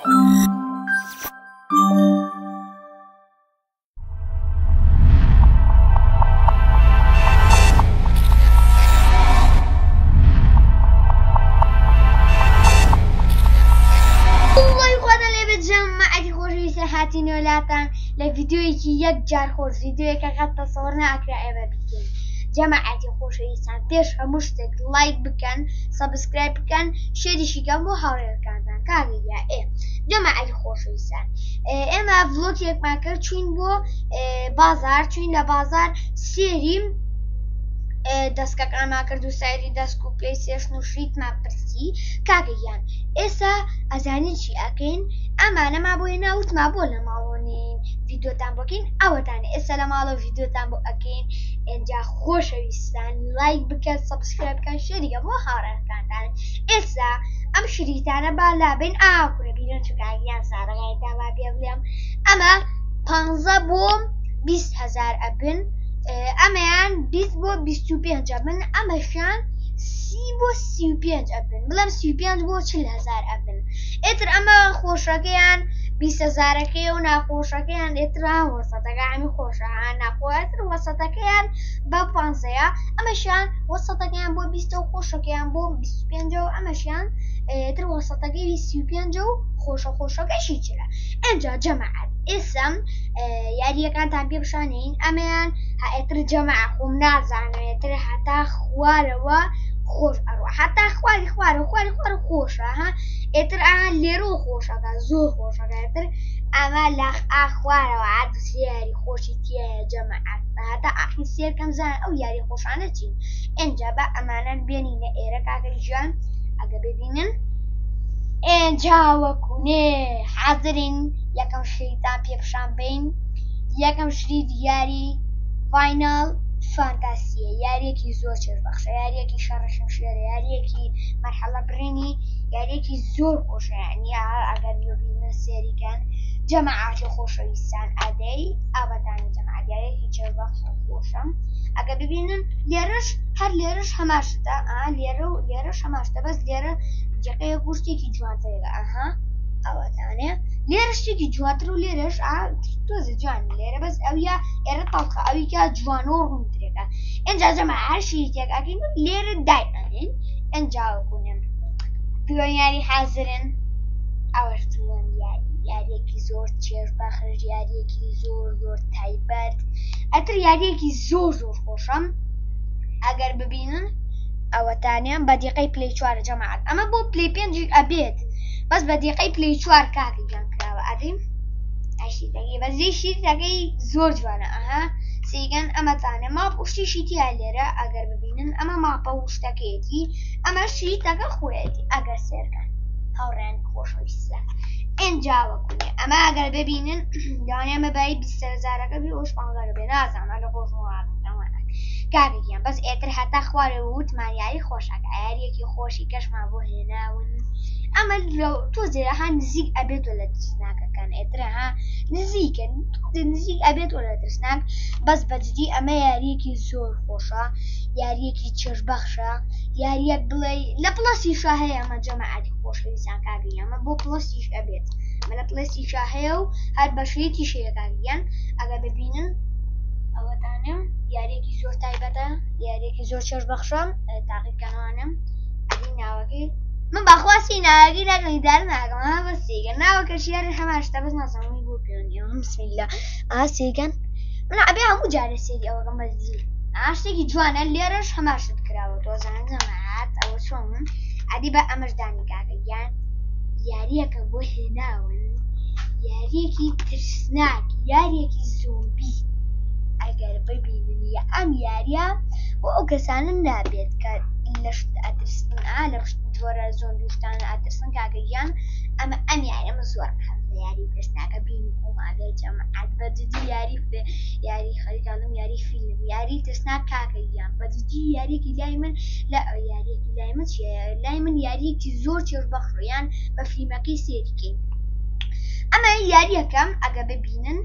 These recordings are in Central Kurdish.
هاتین وڵاتان لە ڤیددیۆیەکی یەک جار خۆش ڤیددیۆیەکە قەت تەسەوەڕ ناکرا ئێوە بکەین. جەماعەتی خۆشەویستان پێش هەموو شتێک لایک بکەن، سەبسکرایب بکەن، شێریشیکەن بۆ هاوڕێکانتان کاگەیا جەماعەتی خۆشەویستان. ئێمە ڤڵۆگێکمان کرد چوین بۆ بازار، چوین لە بازار سێری دەستکەکانمان کرد و سایری دەست و پێی سێشن و شریتمان پرسی کاگەیان ئێستا ئەزانین چی ئەکەین ئەمانەما بۆیە ناوتما بۆ لە ماڵۆنین ڤیددیۆتان بۆکەین ئەوەتان ئێستا لە ماڵەوە ڤیددیۆتان بۆ ئەکەین. ئێنجا خۆشەویستان لایک بکەن، سەبسکرایب بکەن، شێریکە بۆ هاوڕێکانتان. ئێستا ئەم شریتانە با لابن ئاکورە بیرن چکاگیان ساڕگایتا با پێ بڵێم ئەمە 15 بۆ 20,000 ئەبن، ئەمەیان 20 بۆ 25 ئەبن، ئەمەشان 30 بۆ 35 ئەبن، بڵێم 35 بۆ 40,000 ئەبن. ئێتر ئەمە خۆشەکەیان 20,000ەکەی و ناخۆشەکەیان ئێترا وەسەتەکە هەمی خۆشەهان ناخۆتر وەسەتەکەیان بە 15ە، ئەمەشیان وەسەتەکەیان بۆ 20 و خۆشەکەیان بۆ 25 و ئەمەشیان تر وەسەتەکەی 35 و خۆشەکەشی چرا. ئەنجا جەماعەت ئێستا یاریەکانتان پێ بشانین ئەمەیان ئێتر جەماع خۆم نازانێتتر هەتا خوارەوە خۆش ئەڕوە هەتا خوارە خۆشە ها ئێتر ئاان لێرە خۆشەکە زۆر خۆشەکەتر ئەمە لە ئاخوارەوە عادوسی یاری خۆشی تایە جەماعەت هەتا ئاخی سێرکەم زان ئەو یاری خۆشانە چین. ئێنجا بە ئەمانە بێنینە ئێرە کاکەری ژیان ئەگە ببینن ئێنجا وەکوونێ حازرین یەکەم شریتان پێپشان بین. یەکەم شریت یاری فاینال فانتاسیە، یاریەکی زۆر چێژبەخشە، یاریەکی شەڕەشم شێرە، یاریەکی مەرحەڵە برینی، یاریەکی زۆر خۆشە ینی ئەگەر ببینن سێریکەن جەماعەتی خۆشەویستان ئەدەی ئابەتانە جەماعەت یاریەکی چێژبەخش خۆشە. ئەگە ببینن لێرەش هەر لێرەش هەماشتە لێرەش هەماشتە بەس لێرە جەکەیە گوشتێکی جوانترێگە ئەها ئەوەتانێ لێرە شتێکی جوانتر و لێرەش تۆزە جوان لێرە بەس ئەویا ئێرە تاڵکە ئەویکە جوانۆ ڕوونترێکە. ئەنجا جەماعەت هەر شیرێک ئەکەین و لێرە دایئەنین. ئەنجا وەکوونم دووەم یاری حازرن ئەوەش دووەم یاریەکی زۆر چێژبەخش، یاریەکی زۆر تایبەت، ئەتر یاریەکی زۆر خۆشەم. ئەگەر ببینن ئەوەتانیان بە دیقەی پلەی 4 جەماعەت ئەمە بۆ پلەی 5 ئەبێت بەس بە دیقەی پلەی 4 کاکەیان کراوە ئەدەیم ئاشیتەکەی بەزی شیرەکەی زۆر جوانە ئەها سیگەن ئەمەتانە ماپ وشتیشی تیا لێرە ئەگەر ببینن ئەمە ماپە وشتەکەیەتی ئەمە شیرەکە خۆیەتی ئەگەر سێرکەن هاوڕێن خۆشەویستە. ئێنجا وەکوونێ ئەمە ئەگەر ببینن داوانێمە بای 20,000ەکە بێ ئەوش 15 بێ نازانە لە خۆشمەوانە کاکەیان بەس ئێتر هەتا خوارە وتمان یاری خۆشەکە یاریەکی خۆشی کەشمان بۆ هێناون. ئەمە تۆ زێرەها نزیک ئەبێت لە ترسناکەکان ئێترەها نزیکن نزیک ئەبێت لە ترسناک بەس بەجددی ئەمە یاریەکی زۆر خۆشە، یاریەکی چێژبەخشە، یاریەک بڵێ لە پڵەسیشا هەیە ئەمە جەماعەتی خۆشەویستان کاگەیان ئەمە بۆ پڵەسیش ئەبێت ئەمە لە پڵەسیشا هەیە و هەر بەشەیەکی شەیە کاگەیان ئەگە ببینن ئەوەتانم یاریەکی زۆر تایبەتە، یاریەکی زۆر چێژبەخشە. تاقیبکەنەوانم ئەدی ناوەکەی من بەخواستی ناوەکەی ناکەی دار ناکەم ها بەس سێگەن ناوەکە شیاری هەماشتە بەس نازانم بۆ پێوەنی بسمیلا سێگەن من ئەبێ هەموو جارە سێری ئەوەکەم بەزی شتێکی جوانە لێرەش هەماشت کراوە تۆزان جەماعەت ئەوە چۆن ئەدی بە ئەمەشدانی کاکەیان یاریەکە بۆ هێناون یاریەکی ترسناک یاریەکی زۆمبی. ئەگەر ببینن ئەم یاریە بۆ ئەو کەسانە نابێت کە لە شت ئەترسن لە جۆرە زۆمبیشتانە ئەترسن کاگەیان ئەم یاریەمە زۆر یاری ترسناکە بین ئۆماگەی جەماعەت بەجددی یاری خەریکاڵم یاری فیلم یاری ترسناک کاکەیان بەجددی یاریەکی لای من لە یاریەکی لای من لای من یاریەکی زۆر چێژبەخشیان بە فیلمەکەی سێریکەین. ئەمە یاریەکەم ئەگە ببینن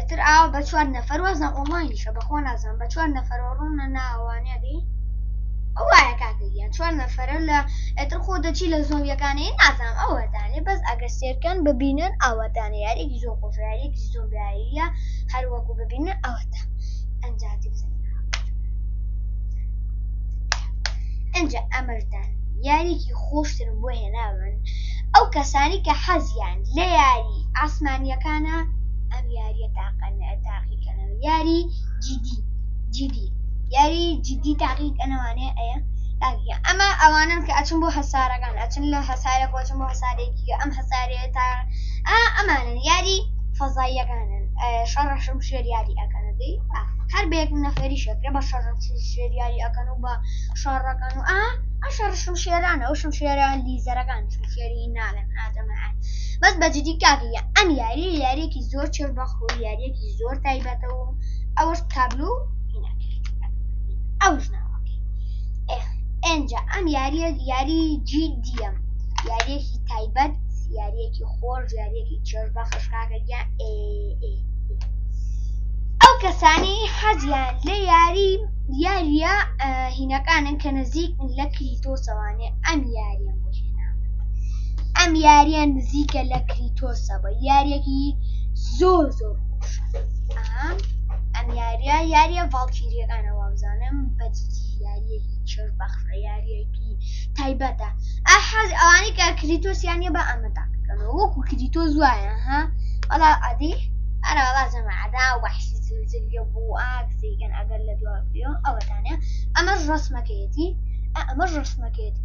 تر ئاو بە 4 نەفەر وەزن ئۆنلاینیشە بەخۆ نازانم بە 4 نەفەرەوە ڕوونە ناوانێ دەی وایە کاکەگیان 4 نەفەرە لە ئەتر خۆ دەچی لە زۆمیەکانی نازانم ئەوەتانێ بەس ئەگە سێرکەن ببینن ئەوەتانە یاریێکی زۆر خۆش یاریێکی زۆمبیاییە هەروەکو ببینن ئەوەتە ئەنجاتی بزن ئەنجا ئەمەردان یاریێکی خۆشترم بۆ هێناون ئەو کەسانی کە حەزیان لە یاری ئاسمانیەکانە ئەم یاریە تاقیکەنەوە یاری جیدی یاری جدی تاقیکەنەوانێ ئەیە ئەمە ئەوانن کە ئەچن بۆ هەسارەکان ئەچن لە هەسارە بۆچن بۆ هەسارێکی ئەم هەسارەیە تا ئەمانن یاری فەزاییەکانن شەڕەشم شێر یاری ئەەکەنە دەی هەر بەیەک نەفەری شەکرێ بە شەڕ شێر یاری ئەەکەن و بە شەڕەکەن و شەڕشم شێرانە ئەو شم شێران لیزەرەکان شێری نالێن ئادەمەعات بەس بەجددی کاکیە ئەم یاری یاریێکی زۆر چێربەخۆ یاریێکی زۆر تایبەتەوە ئەوەش تابلو ئەوش ناوەکەی ئەنجا ئەم یاری جیدیە یاریەکی تایبەت یاریەکی خۆش یاریەکی چێربەخش کاکەگیان ئەو کەسانی حەزیان لە یاریە هینەکانن کە نزیکن لە کریتۆسەوانێ ئەم یاریان بۆ هێناوە ئەم یاریان نزیکە لە کریتۆسەوە یاریەکی زۆر خۆشە ئەم یاریە ڤاڵکیریەکانە وابزانم بەجددی یاریەکی چێربەخشە یاریەکی تایبەتە ئەوانی کە کریتۆسیانە بە ئەمە تاقیکەنەوە وەکو کریتۆ زوایە وەڵا ئەدی ئەرە وەڵا جەماعەدا وەحشی زلزلە بوو کسێکەن ئەگەر لە دوابیەوە ئەوەتانە ئەمەش ڕسمەکەیەتی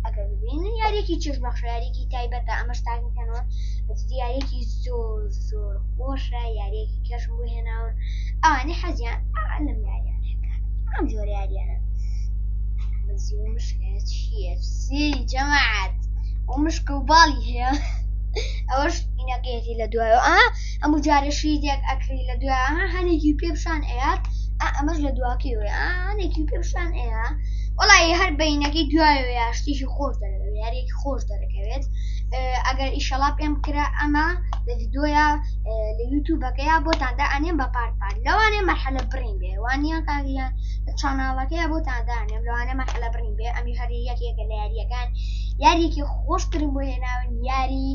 ئەگەر ببینن یاریەکی چێربەخشە یاریەکی تایبەتە ئەمەش تاقیکەنەوە بەجددی یاریەکی زۆر خۆشە یاریەکی کەشم بۆ هێناون ئەوانەی حەزیان لەم یاریان هەکات ئەم جۆرە یاریانە بەزی و مشکە چییە سێری جەماعەت و مشکە و باڵی هەیە ئەوەش ئینەکەیەتی لە دوایەوە ئەموو جارە شیدێک ئەکری لە دوایە هەنێکی پێپشان ئەیات ئەمەش لە دواکەوێ هەنێکی پێپشان ئەیە وەڵی هەر بەینەکەی دوایەوە یا شتێکی خۆش دەرەکەوێت یاریەکی خۆش دەرەکەوێت ئەگەر ئیشەڵا پێم کرا ئەمە لە ڤیدۆیە لە یوتیوبەکەیە بۆتاندا ئەنێم بە پارت لەوانێ مەرحەلە بڕین بێ وانە کاگیان لە چاناڵەکەیە بۆتاندانێم لەوانێ مەرحەلە بڕین بێ ئەمی هەری یەکێکە لە یاریەکان یاریێکی خۆشترم بۆ هێناون یاری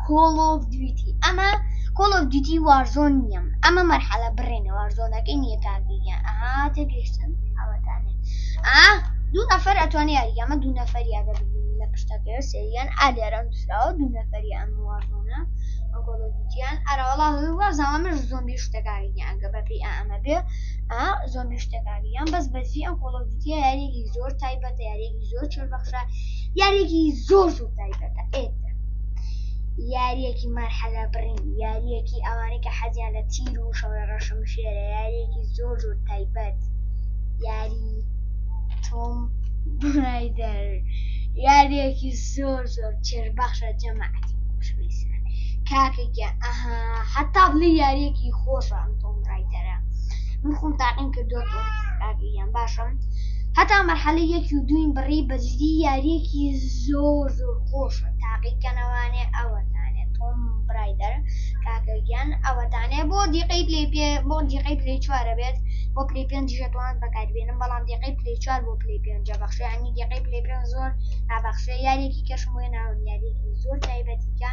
Call of Duty ئەمە Call of Duty وارزۆن نییەم ئەمە مەرحەلە بڕێنە وارزۆنەکەی نییە کاگیان تێگەیشتن ئەوەتانێ دوو نەفەر ئەتوانێت یاری ئەمە دوو نەفەری ئەگەر ببینین لە پشتەکەی سێریان ئالێرە نووسراوە دوو نەفەری ئەم وارزۆنە ئەو Call of Dutyیان ئەرەوەڵا وازانەمەش زۆمبی شتەکاریان ئەگە بەپێی ئەمە بێ زۆمبی شتەکاریان بەس بەزی ئەم Call of Duty یاریێکی زۆر تایبەتە یاریێکی زۆر چێربەخشە یاریێکی زۆر تایبەتە یاریەکی مەرحەلە بڕین یاریەکی ئەوانەی کە حەزیان لە تیر و شەڕە ڕەشم شێرە یاریەکی زۆر تایبەت یاری تۆم برایدەر یاریەکی زۆر چێربەخشە جەماعەتی خۆشویستان کاکەگیان حتا بڵێ یاریەکی خۆشە ئەم تۆم برایدەرە من خۆم تاقیم کردووە کاکەگیان باشم هەتا مەرحەلە یەکی و دوین بڕی بەجددی یاریەکی زۆر خۆشە تاقیکەنەوانێ ئەوەتانێت تۆم برایدەر کاکەگیان ئەوەتانێ بۆ دیقەی بۆ دیقەی پلەی چوارە بێت بۆ پلەی پێنج دەتوانێت بەکاربێنم بەڵام دیقەی پلەی چوار بۆ پلەی پێنجە بەخشە ینی دیقەی پلەی پێنج زۆر نابەخشە یاریێکی کەشم بۆ ناون یاریێکی زۆر تایبەتیکە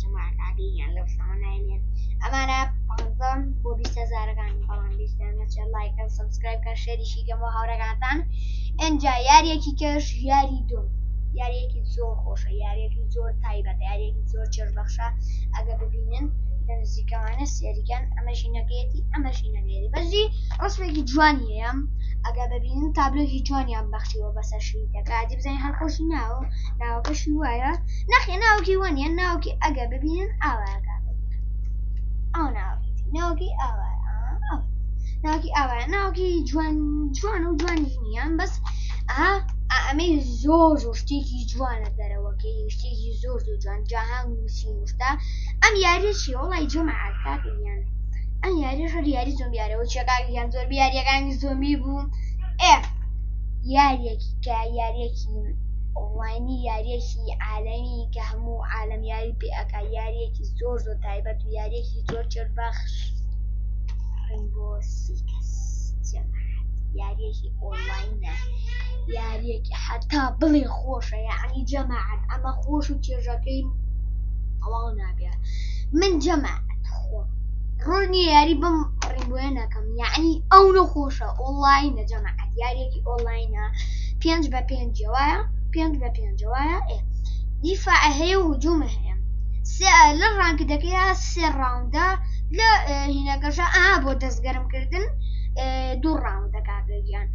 جەماعەتیان لەو شتانە نایلێن ئەمانە 15 بۆ 20,000ەکانی بەڵام بیستانەچە لایکە سەبسکرایبکە شێریشی گەم بۆ هاوڕێگاتان ئەنجا یاریەکی کەش یاری دوم یاریەکی زۆر خۆشە یاریەکی زۆر تایبەتە یاریەکی زۆر چێربەخشە ئەگە ببینن لە نزیکەوانە سێریکەن ئەمەشینەکەیەتی ئەمەشینەکەیەتی بەزی ڕسمێکی جوانی هەیە ئەگە ببینن تابلۆکی جوانیان بەخشیوە بەسەر شیتەکە ئادی بزانین هەرخۆشی ناوەکەشی وایە نەخێ ناوکی وانە ناوکی ئەگە ببینن ئاوایەکە ئەو ناوکی ئاوایە ناوکی ئاوایە ناوکی جوان و جوانی نییە بەس ئەمەی زۆر شتێکی جوانە دەرەوەکەی شتێکی زۆر جوان جاهان نووسی وشتا ئەم یاری چی وڵی جەماعەت کاکەگیان ئەم یاریش یاری زۆمبیارەوە چێکاکەگیان زۆر یاریەکانی زۆمبی بوو یاریەکی کە یاریەکی ئۆنلاینی یاریەکی عالەمی کە هەموو عالەم یاری پێئەکا یاریەکی زۆر تایبەت و یاریەکی زۆر چێربەخش ڕینبۆ سیکس یاریەکی ئۆنلاینە یاریەکی حتا بڵێ خۆشە یعنی جەماعەت ئەمە خۆش و چێژەکەی ئەوڵ نابێ من جەماعەت خۆم ڕۆنی یاری بم ڕێبووە نەکەم یعنی ئەو نەخۆشە ئۆنلاینە جەماعەت یاریەکی ئۆنلاینە 5-5 وایە 5-5 دیفاع هەیە و هجوومە هەیە لە ڕانکدەکەی 3 ڕاوندە لە هینەکەشە بۆ دەستگەرمکردن 2 ڕاوندە کاگەیان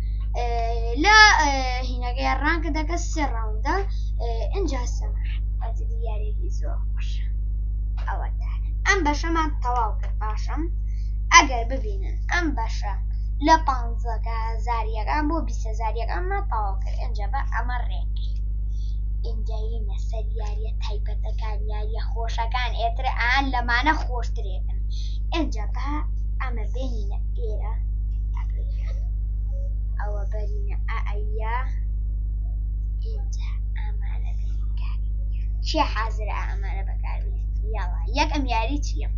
لە هینەکەی ڕانکدەکە 3 ڕاوندە ئەجا سەماحەت یاریەکی زۆر خۆشە ئەوەتە ئەم بەشەمان تەواو کرد باشم ئەگەر ببینن ئەم بەشە لە 15,000 بۆ 20,000 تەواو کرد ئەجا بە ئەمە ڕێکی ئینجاینە سەر یاریە تایبەتەکان یاریە خۆشەکان ئێتر ئان لەمانە خۆشترێکن ئەجا بە ئەمە بێنینە ئێرە ئەوە بەرینە ئەیا ئینجا ئامانە بێنکاری چی حازرە ئامانە بەکاربێت یاڵا یەکەم یاری چییە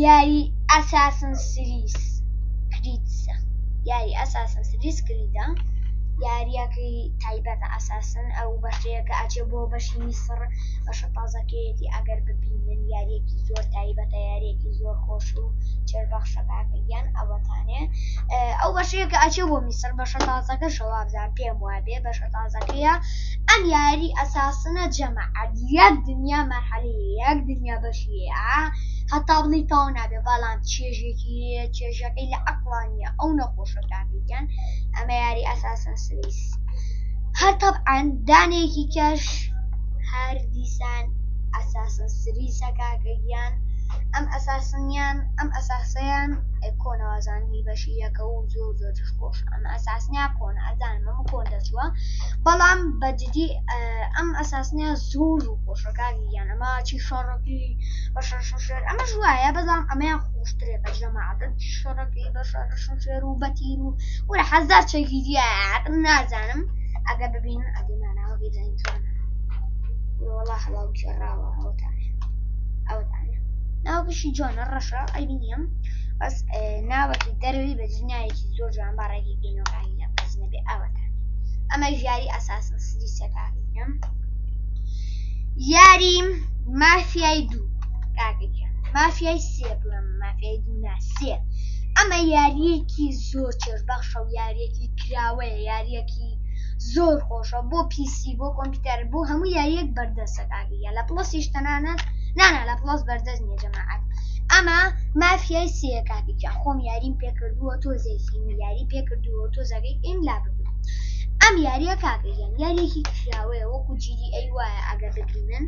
یاری ئەساسن سریس کریتسە یاری ئەساسن سریس کریدا یاریەکەی تایبەتە ئەساسن ئەو بەشەیەکە ئەچێ بۆ بەشی میسر بەشە تازەکەیەتی ئەگەر ببینن یاریەکی زۆر تایبەتە یاریەکی زۆر خۆش و چێربەخشەکەیان ئەوەتانێ ئەو بەشەیەکە ئەچێ بۆ میسر بەشە تازەکە شەوابزان پێم وابێ بەشە تازەکەیە ئەم یاری ئەساسنە جەماعەت یەک دنیا مەرحەلەیە یەک دنیا بەشیە هەتا بڵی تاو نابێ بەڵام چێژەکەی لە عەقڵانیە ئەو نەخۆشە کاکەیان ئەمە یاری ئەساسن سریس هەر تەبعەن دانێکی کەش هەر دیسان ئەساسن سریسە کاکەیان ئەم ئەساسنیان ئەم ئەساسەیان کۆنەوازانی بەشی یەکە و زۆر زۆرش خۆش ئەم ئەساسنیا کۆن ئەزانم ئەمە کۆن دەچووە بەڵام بەجددی ئەم ئەساسنیا زۆر و خۆشەکاریان ئەمە چی شەڕەکەی بەشەر ئەمەش وایە بەزام ئەمەیان خۆشترێ بە جەماعەت چی شەڕەکەی بەشەر و بەتیر و وەرە حەزار چەکی دیە نازانم ئەگە ببینن ئەدیمانەوە بێدەین چۆنە وەڵا هەڵاو کێڕاوە ئەوتانە ناوکەشی جوانە ڕەشە ئەیبینیم بەس ناوەکی دەروی بە جنایەکی زۆر جوان باڕێکی گەینەوەکانە بەس نەبێ ئەوەتان ئەمە یاری ئەساسن سریسەکانیم یاری مافیای 2 کاکەکان مافیای 3 بڵم مافیای 2 نا 3 ئەمە یاریەکی زۆر چێژبەخشە و یاریەکی کراوەیە یاریەکی زۆر خۆشە بۆ پیسی بۆ کۆمپیوتەر بۆ هەموو یاریەک بەردەستە کاکەیە لە پڵەسیش تەنانەت نانا لە پڵەس بەردەست نیە جەماعەت ئەمە مافیای 3 کاکەکان خۆم یاریم پێکردووە تۆزێکی یاری پێکردووە تۆزەکەی ئین لا ببن ئەم یاریە کاکەیان یاریەکی کراوەیە وەکو جیدی ئەی وایە ئەگەر ببینن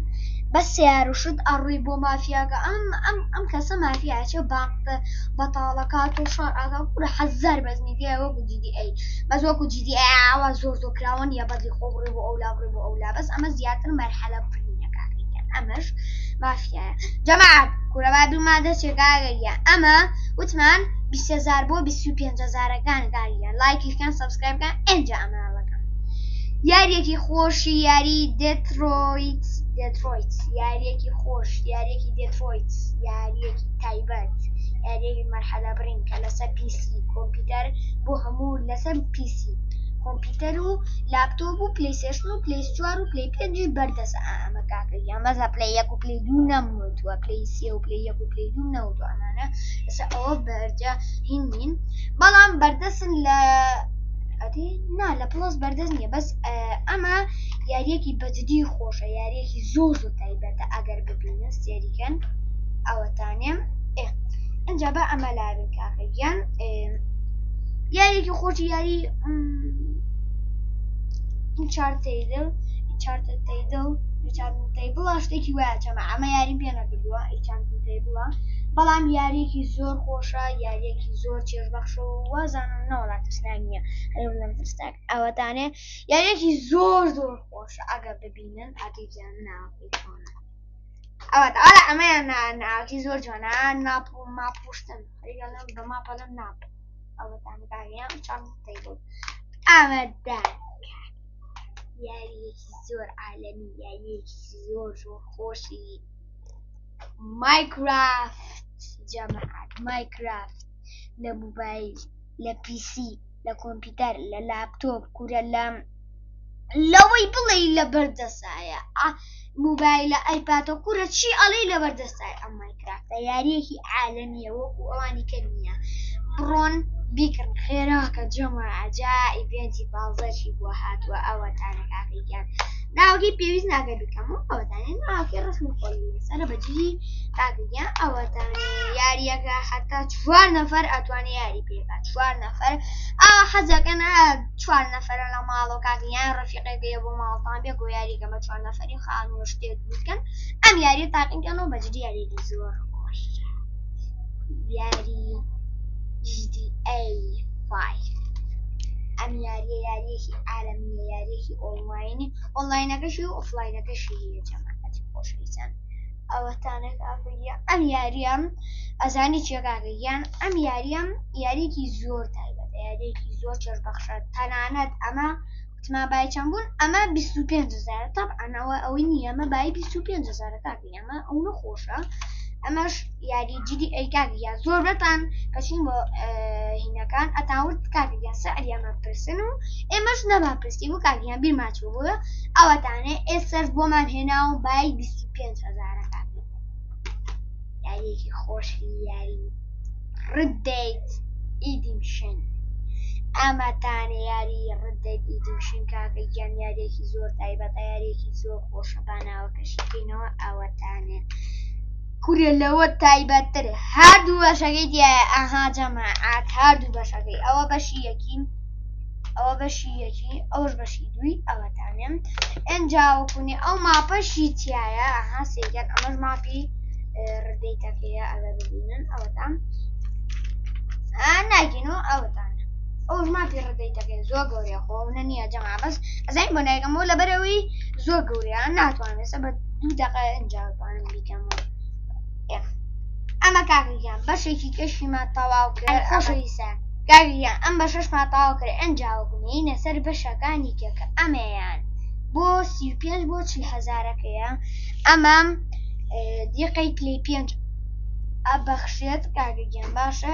بەس سیارشت ئەڕووی بۆ مافیاکە ئەم کەسە مافیاچە بانقە بەتاڵەکات و شەڕ ئاگا کوورە حەزار بەزمیدیە وەکو جیدی ئەی بەس وەکو جیدی ئاوا زۆر کراون یا بەدی خۆڕێ بۆ ئەولا بڕێ بۆ ئەولا بەس ئەمە زیاتر مەرحەلە برینە کاکەیان ئەمەش مافیایە جەماعەت کوورە بابیمادە چێگاگەریە ئەمە وتمان 20,000 بۆ 25,000 گاریان لایکیکان سەبسکرایبکان ئەنجا ئەمانەڵەکەم یاریەکی خۆشی یاری دێترۆیت یاریەکی خۆش یاریەکی دێترۆیت یاریەکی تایبەت یاریەکی مەرحەلە برین کە لەسەر پیسی کۆمپیوتەر بۆ هەموو لەسەر پیسی کۆمپیوتەر و لاپتۆپ و پلەیستێشن و پلەی 4 و پلەی 5 بەردەسە ئەمە کاکەیان مەزە پلەی 1 و پلەی 2 نەموتووە پلەی 3 و پلەی 1 و پلەی 2 نەوتوە ئەمانە لەسەر ئەوە بەرجە هینین بەڵام بەردەسن لە نا لە پڵەس بەردەست نییە بەس ئەمە یاریەکی بەجددی خۆشە یاریەکی زۆر تایبەتە ئەگەر ببینە سێریکەن ئەوەتانێ ئەنجا بە ئەمە لابن کاکەیان یاریەکی خۆشی یاری تەیبڵ شتێکی وایە چەمە ئەمە یاریم پێ نەکردووە تەیبڵە بەڵام یاریەکی زۆر خۆشە یاریەکی زۆر چێژبەخشە و وازانم نەوەڵات ترسناک نییە هەرێڵم ترسناک ئەوەتانێ یاریەکی زۆر خۆشە ئەگەر ببینن ئاگەیان ناوەکەی چۆنە ئەوەتە ئەڵە ئەمەیان ناوەکی زۆر جوانە ناپ و ماپوشتن خەریگەڵم بە ماپەڵم ناپ ئەوەتانە کاگەیان تەیبڵ ئەمەدان یاریەکی زۆر عالەمی یاریەکی زۆر خۆشی مایکرافت جەماعەت مایکرافت لە موبایل لە پیسی لە کۆمپیوتەر لە لاپتۆپ کورە لەوەی بڵێ لە بەردەسایە موبایلە ئایپاتە کوورە چی ئەڵێ لە بەردەستای ئەم مایکرافتە یاریەکی عالەمیە وەکو ئەوانی کە نییە بڕۆن بیکڕن خێراکە جەماعەجا ئیڤێنتی پازەشی بۆ هاتووە ئەوەتانە کاکەیان ناوەکەی پێویست ناکە بکەم و ئەوەتانێ ناوەکەی ڕسمی خۆی لەسەرە بەجێری کاکەیان ئەوەتانێ یاریەکە حتا 4 نەفەر ئەتوانێ یاری پێکات 4 نەفەر ئەوە حەزەکەن 4 نەفەرە لە ماڵەوە کاکەیان ڕەفیقێکەیە بۆ ماڵتان بێ بۆ یاریگەمە 4 نەفەری خانووە شتێک بکەن ئەم یاری تاقیکەنەوە بەجێری یاریی زۆر خۆش یاری GTA 5 ئەم یاریەکی عالەمیە یاریەکی ئۆنلاینەکەشی و ئۆفلاینەکەشی هەیە جەماعەتی خۆشەویستان ئەوەتانە کاکەیە ئەم یاریەم ئەزانی چیە کاکەیان ئەم یاریەکی زۆر تایبەتە یاریەکی زۆر چێژبەخشە تەنانەت ئەمە وتما بای چەند بوون ئەمە 25,000 تەبعەنەوە ئەوەی نییە ئەمە بای 25,000 کاکەی ئەمە ئەو نەخۆشە ئەمەش یاری GTA کاکەیان زۆر بەتان کەچین بۆ هینەکان ئەتاورد کاکەیان سەعریانمە پرسن و ئێمەش نەماپرسی بوو کاکەیان بیرماچوو بووە ئەوەتانێ ئێسەر بۆمان هێنا و بای 25,000 کاکەی یاریەکی خۆشی یاری Red Dead Redemption ئەمەتانێ یاری Red Dead Redemption کاکەیان یاریەکی زۆر تایبەتە یاریەکی زۆر خۆشە باناوەکەشی بکەینەوە ئەوەتانێ کوورە لەوە تایبەتتر هەردوو بەشەکەی دیایە ئاها جەماعەت هەردوو بەشەکەی ئەوە بەشی یەکیم ئەوە بەشی یەکی ئەوش بەشی دوی ئەوەتانێم ئەنجاوەکوونی ئەو ماپەشی تایە ئاها سێگەن ئەمەش ماپی ڕدەیتەکەیە ئەگە ببینن ئەوەتان ناگینەوە ئەوەتانە ئەوش ماپی ڕدەیتەکەی زۆر گەورەیە خۆونە نییە جەماعەت بەس ئەزانین بۆ نایگەمەوە لەبەرەوەی زۆر گەورەیە ناتوانێت بە 2 دقە ئەنجاوتوانم بیکەمەوە ئەمە کاکەیان بەشێکی کەشیمان تەواو کرد خۆشەویستە کاکەیان ئەم بەشەشمان تەواو کرد ئەنجاوبوونی لەسەر بەشەکانی کێکە ئەمەیان بۆ 35 بۆ 40,000ەکەیە ئەمەم دیقەی پلەی 5 ئەبەخشێت کاکەیان باشە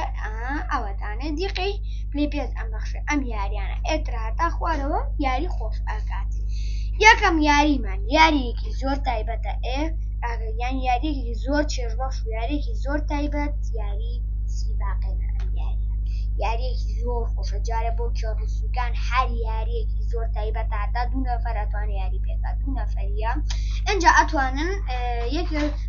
ئەوەتانێ دیقەی پلەی 5 ئەم بەخشێ ئەم یاریانە ئێتر هەتا خوارەوە یاری خۆش ئاکات یەکەم یاریمان یاریەکی زۆر تایبەتە کاکەیان یاریێکی زۆر چێژبەخش و یاریێکی زۆر تایبەت یاری سیباقێنە ئەم یاریەکی زۆر خۆشە جارە بۆ کێڕوسوکان هەر یاریەکی زۆر تایبەتە هەتا 2 نەفەر ئەتوانێت یاری پێکات 2 نەفەریە ئەنجا ئەتوانن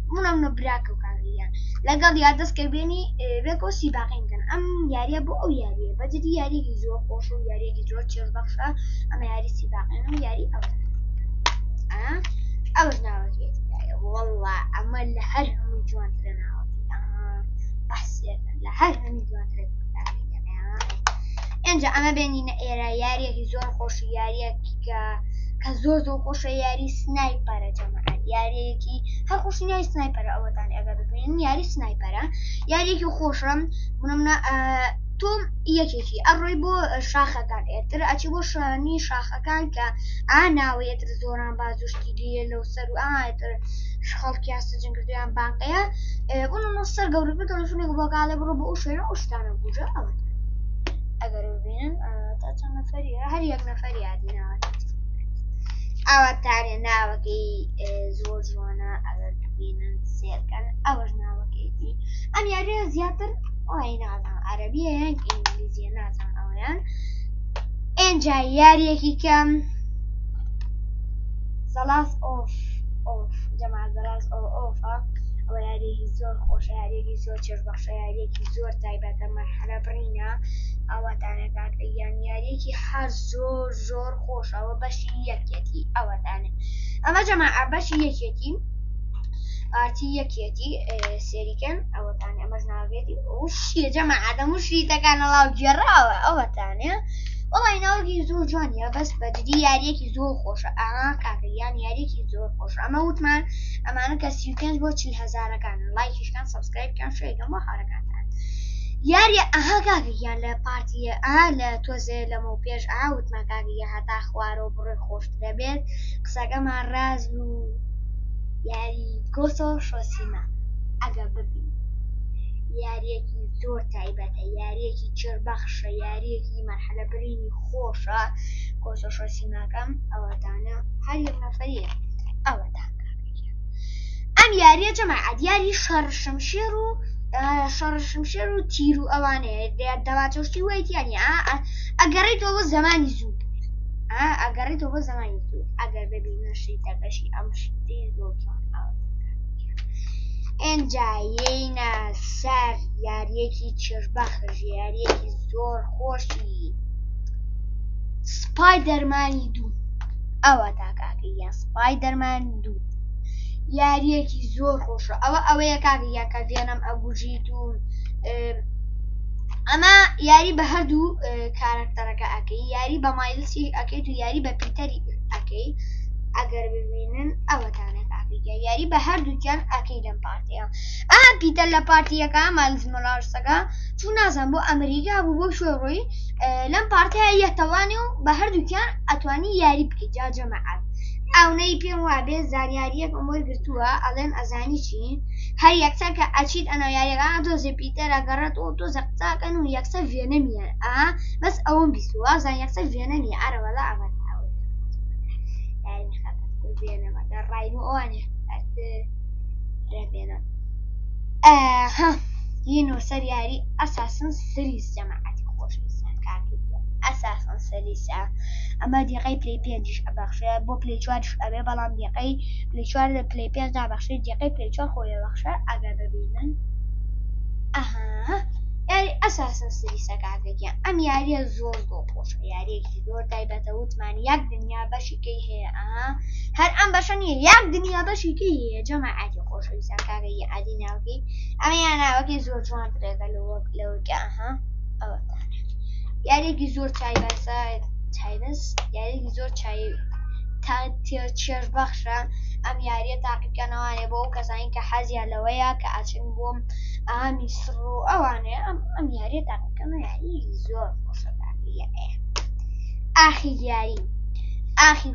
بوونەمنە براکە و کاکەیان لەگەڵ یا دەستکەبێنی بێکەوە سیباقێنکەن ئەم یاریە بۆ ئەو یاریە بەجددی یاریێکی زۆر خۆش و یاریێکی زۆر چێژبەخشە ئەمە یاری سیباقێن و یاری ئەوش ناوەکێتی والله ئەمە لە هەر هەموو جوانترە ناوەتی بەحسێکن لە هەر هەمی جوانترە ئەنجا ئەمە بێنینە ئێرە یاریەکی زۆر خۆشی یاریەکی کە زۆر خۆشە یاری سنایپەرە جەماعەت یاریەکی هەر خۆشی یاری سنایپەرە ئەوەتان ئەگەر ببینن یاری سنایپەرە یاریەکی خۆشە بنمونە تۆ یەکێکی ئەڕۆی بۆ شاخەکان ئێتر ئەچی بۆ شانی شاخەکان کە ناوەیەتر زۆران بازوشتی لێ لەو سەر و ئاتر خەڵکیان سەجنگردویان بانقەیە بوون سەر گەورە بێت لەشونێک بۆ گاڵێ بڕۆ بۆ ئەو شوێنە ئەو شتانە بوژە ئەوە ئەگەر ببینن تا چەند نەفەریە هەر یەک نەفەر یادی ناوەکەی ئەوەتانێ ناوەکەی زۆر جوانە ئەگەر ببینن سێرکەن ئەوەش ناوەکەیتی ئەم یاریە زیاتر ئەوەی نازان عەرەبیە یان ئینگلیزیە نازان ئەوەیان ئێنجا یاریەکی کەم The Last of جەماعەت The Last of ئەوە یاریەکی زۆر خۆشە یاریەکی زۆر چێژبەخشە یاریەکی زۆر تایبەتە مەرحەلە بڕینە ئەوەتانە کاکەیان یاریەکی هەر زۆر خۆشەوە بەشی یەکێتی ئەوەتانێ ئەمە جەماعەت بەشی یەکێتی ئارتی یەکێتی سێریکەن ئەوەتانێ ئەمەش ناوێتی ئەو شیە جەماعەت هەموو شیتەکان لەڵاو گێڕاوە ئەوەتانێ وەڵی ناوەکی زۆر جوانیە بەس بەجددی یاریەکی زۆر خۆشە کاکەیان یاریەکی زۆر خۆش ئەمە وتمان ئەمانە کە 35 بۆ 40,000ەکان لایکیشکان سەبسکرایبکان شێگەم بۆ هەرەکانتان یاریە کاکەیان لە پارتیە لە تۆزێ لەمە پێش وتمان کاکەیە هەتا خوارەوە بڕێ خۆش دەبێت قسەکەمان ڕاز و یاری گۆسۆ شۆسیما ئەگە ببین یاریەکی زۆر تایبەتە، یاریەکی چێربەخشە، یاریەکی مەرحەلە برینی خۆشە. کۆسۆشە سیماکەم ئەوەتانە هەر یەک نەفەریە ئەوەتان کاکەگیان. ئەم یاریە جەماعەت یاری شەڕشمشێر و تیر و ئەوانەیە دەواتۆشتی وایتیانی ئەگەڕێتەوە بۆ زەمانی زوو، ئەگەڕێتەوە بۆ زەمانی زوو ئەگەر ببینە شەیتەکەشی ئەم شتەی زۆر ئێنجا یەینە سەر یاریەکی چێژبەخش، یاریەکی زۆر خۆشی سپایدەرمانی 2. ئەوە تا کاکەیان سپایدەرمان 2 یاریەکی زۆر خۆشە. ئەوەیە کاکەیان کە ڤێنەم ئەگوژیت و ئەمە یاری بە هەردوو کارکتەرەکە ئەەکەی، یاری بە مایلسی ئەەکەیت و یاری بە پیتەری ئەەکەی. ئەگەر ببینن ئەوەتانە کاکەیان یاری بە هەردووکیان ئەەکەی لەم پارتەیە. پیتەر لە پارتیەکە مایلز مۆرالسەکە چوو نازان بۆ ئەمریکا بوو بۆ شوێڕۆی لەم پارتەیە یەتەوانێ و بە هەردووکیان ئەتوانی یاری بکەیت. جا جەماعەت ئەوەی پێم وابێ زانیاریەک ئەمۆی گرتووە ئەڵێن ئەزانی چی هەر یەکسەر کە ئەچیت ئەنەوە یاریەکە دۆزێ پیتەر ئەگەڕێتەوە تۆزە قساکەن و یەکسەر ڤێنەمیە بەس ئەوەم بیستوە زان یەکسەر ڤێنەمیە ئەرەوەڵا ئەوە ڤێنەمەدە ڕاین و ئەوانێ ڕێبێنە یینۆ سەر یاری ئەساسن سریس جەماعەتی خۆشەویستان کاکەیان ئەساسن سەریسە. ئەمە دیقەی پلەی 5 ئەبەخشێ بۆ پلەی 4 ئەبێ، بەڵام دیقەی پلەی 4 لە پلەی 5 نابەخشێت، دیقەی پلەی 4 خۆی بەخشە. ئەگەر ببینن یاری ئەساسن سریسە کاکەیان. ئەم یاریە زۆر خۆشە، یاریەکی زۆر تایبەتە، وتمان یەک دنیا بەشیکەی هەیە. هەر ئەم بەشە نیە، یەک دنیا بەشیکەی هەیە جەماعەتی خۆشەویستان کاکەیان. ئەدی ناوکەی ئەمەیان ناوەکەی زۆر جوانترێکە لەوەکە ئەوەتانە یاریێکی زۆر تایبەتە، یاریێکی زۆر چێژبەخشە. ئەم یاریە تاقیکەنەوانێ بۆ ئەو کەسانی کە حەزیان لەوەیە کە ئاچن بۆم میسر و ئەوانەیە ئەم یاریە تاقیکەنەوە یاریێکی زۆر خۆشە کاکەیان. ئاخی یاری ئاخی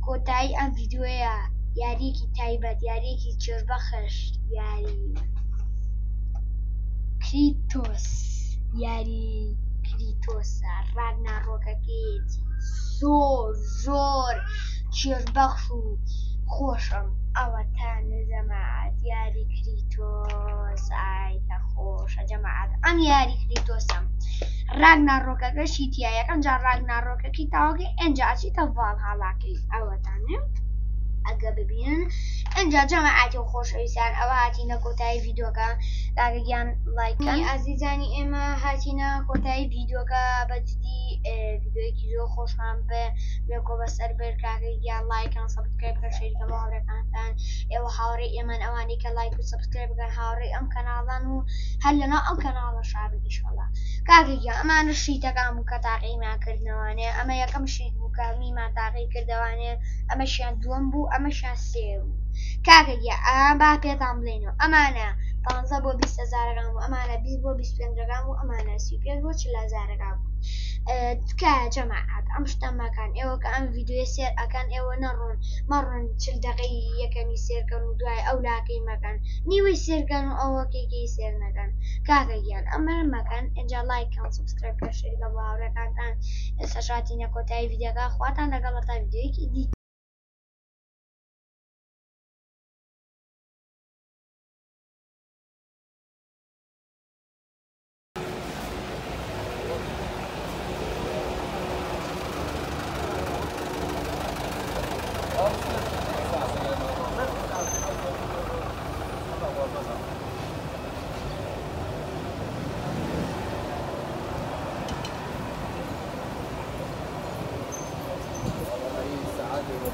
کۆتایی ئەم ڤیدیۆیە یاریەکی تایبەت، یاریەکی چێژبەخش، یاری کریتۆس، یاری کریتۆسە. ڕاگناڕۆکەکەیەتی زۆر چێژبەخش و خۆشم. ئەوەتانە جەماعەت یاری کریتۆس ئایکە خۆشە جەماعەت. ئەم یاری کریتۆسم ڕاگناڕۆکەکەشی تیا یەکەم جار ڕاگناڕۆکەکەی تاوەکەی ئەنجا ئەچیتە ڤالهاڵاکەی. ئەوەتانە ئەگە ببینن ئەنجا جەماعەتی و خۆشەویستان ئەوە هاتینە کۆتایی ڤیدۆکە. کاکەگیان لایکەن ئازیزانی ئێمە هاتینە کۆتایی ڤیدۆکە. بەجددی ڤیدۆیەکی زۆر خۆشمان بێکۆ بەسەر بێت کاکەگیان لایکەن سەبسکرایب بکەن شەریکە بە هاوڕێکانتان. ئێوە هاوڕێی ئێمەن ئەوانەی کە لایک و سەبسکرایب بکەن هاوڕێی ئەم کەناڵان و هەر لەناو ئەم کەناڵە شابن ئینشاڵڵا. کاکەگیان ئەمانە شیتەکان بوو کە تاقیمان کردنەوانێ. ئەمە یەکەم شیت بوو کە میمان تاقی کردەوانێ، ئەمەشیان دووەم بوو، ئەمەشیان سێ بوو. کاکەگیان با پێتان بڵێنەوە ئەمانە 15 بۆ 20,000 بوو، ئەمانە 20 بۆ 25 بوو، ئەمانە 35 بۆ 40,000 بوو. تکایە جەماعەت ئەم شتە مەکەن. ئێوە کە ئەم ڤیدیۆی سێر ئەکەن ئێوە مەڕۆن 40 دقەی یەکەمی سێرکەن و دوای ئەو لاکەی مەکەن، نیوەی سێرکەن و ئەوەکێکی سێر نەکەن. کاکەگیان ئەمە مەکەن. ئێنجا لایکەن سەبسکرایب بکەن شەریکە بە هاوڕێکانتان. ئێستا هاتینە کۆتایی ڤیدیۆکە. خواتان لەگەڵ تا ڤیدیۆیەکی دیکە. سعادة